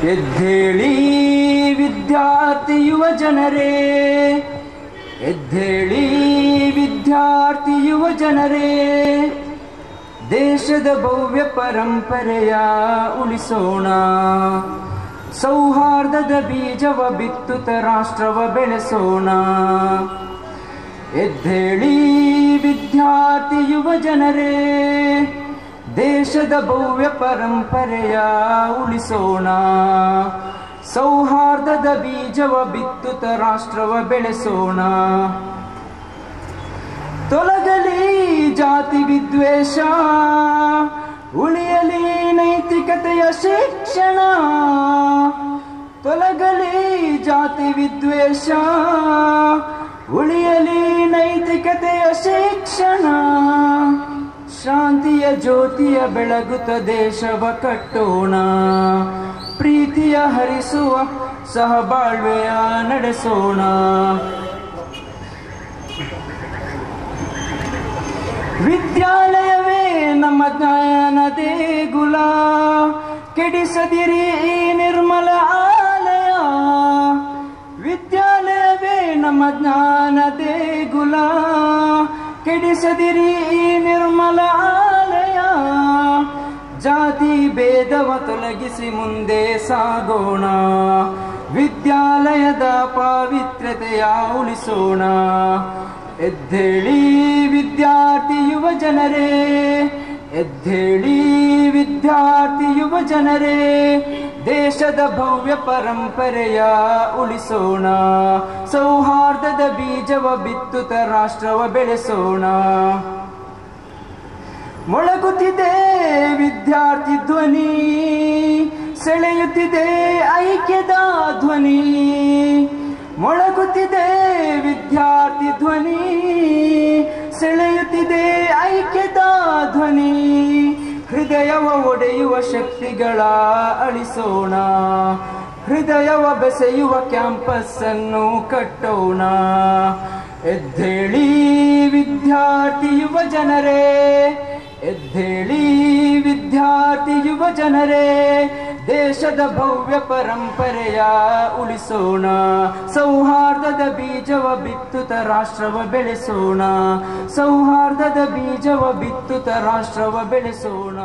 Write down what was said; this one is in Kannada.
ಎದ್ದೇಳಿ ವಿದ್ಯಾರ್ಥಿ ಯುವ ಜನರೇ, ಎದ್ದೇಳಿ ವಿದ್ಯಾರ್ಥಿ ಯುವ ಜನರೇ, ದೇಶದ ಭವ್ಯ ಪರಂಪರೆಯ ಉಳಿಸೋಣ. ಸೌಹಾರ್ದದ ಬೀಜವ ಬಿತ್ತುತ್ತ ರಾಷ್ಟ್ರವ ಬೆಳೆಸೋಣ. ಎದ್ದೇಳಿ ವಿದ್ಯಾರ್ಥಿ ಯುವ ಜನರೇ, ದೇಶದ ಭವ್ಯ ಪರಂಪರೆಯ ಉಳಿಸೋಣ. ಸೌಹಾರ್ದದ ಬೀಜವ ಬಿತ್ತುತ್ತ ರಾಷ್ಟ್ರವ ಬೆಳೆಸೋಣ. ತೊಲಗಲಿ ಜಾತಿ ವಿದ್ವೇಷ, ಉಳಿಯಲಿ ನೈತಿಕತೆಯ ಶಿಕ್ಷಣ. ತೊಲಗಲಿ ಜಾತಿ ವಿದ್ವೇಷ, ಉಳಿಯಲಿ ನೈತಿಕತೆಯ ಶಿಕ್ಷಣ. ಶಾಂತಿಯ ಜ್ಯೋತಿಯ ಬೆಳಗುತ್ತ ದೇಶವ ಕಟ್ಟೋಣ. ಪ್ರೀತಿಯ ಹರಿಸುವ ಸಹಬಾಳ್ವೆಯ ನಡೆಸೋಣ. ವಿದ್ಯಾಲಯವೇ ನಮ್ಮ ಜ್ಞಾನ ದೇಗುಲ, ಕೆಡಿಸದಿರಿ ಈ ನಿರ್ಮಲ ಆಲಯ. ವಿದ್ಯಾಲಯವೇ ನಮ್ಮ ಜ್ಞಾನ ದೇಗುಲ, ಕೆಡಿಸದಿರಿ ಈ ನಿರ್ಮಲ ಆಲಯ. ಜಾತಿ ಭೇದವ ತೊಲಗಿಸಿ ಮುಂದೆ ಸಾಗೋಣ. ವಿದ್ಯಾಲಯದ ಪಾವಿತ್ರ್ಯತೆಯ ಉಳಿಸೋಣ. ಎದ್ದೇಳಿ ವಿದ್ಯಾರ್ಥಿ ಯುವ ಜನರೇ, ಎದ್ದೇಳಿ ವಿದ್ಯಾರ್ಥಿ ಯುವ ಜನರೇ, ದೇಶದ ಭವ್ಯ ಪರಂಪರೆಯ ಉಳಿಸೋಣ. ಸೌಹಾರ್ದದ ಬೀಜವ ಬಿತ್ತುತ್ತ ರಾಷ್ಟ್ರವ ಬೆಳೆಸೋಣ. ಮೊಳಗುತ್ತಿದೆ ವಿದ್ಯಾರ್ಥಿ ಧ್ವನಿ, ಸೆಳೆಯುತ್ತಿದೆ ಐಕ್ಯದ ಧ್ವನಿ. ಮೊಳಗುತ್ತಿದೆ ವಿದ್ಯಾರ್ಥಿ ಧ್ವನಿ, ಸೆಳೆಯುತ್ತಿದೆ ಐಕ್ಯದ ಧ್ವನಿ. ಹೃದಯವ ಒಡೆಯುವ ಶಕ್ತಿಗಳ ಅಳಿಸೋಣ. ಹೃದಯವ ಬೆಸೆಯುವ ಕ್ಯಾಂಪಸ್ ಅನ್ನು ಕಟ್ಟೋಣ. ಎದ್ದೇಳಿ ವಿದ್ಯಾರ್ಥಿ ಯುವ ಜನರೇ, ಎದ್ದೇಳಿ ವಿದ್ಯಾರ್ಥಿ ಯುವ ಜನರೇ, ದೇಶದ ಭವ್ಯ ಪರಂಪರೆಯ ಉಳಿಸೋಣ. ಸೌಹಾರ್ದದ ಬೀಜವ ಬಿತ್ತುತ್ತ ರಾಷ್ಟ್ರವ ಬೆಳೆಸೋಣ. ಸೌಹಾರ್ದದ ಬೀಜವ ಬಿತ್ತುತ್ತ ರಾಷ್ಟ್ರವ ಬೆಳೆಸೋಣ.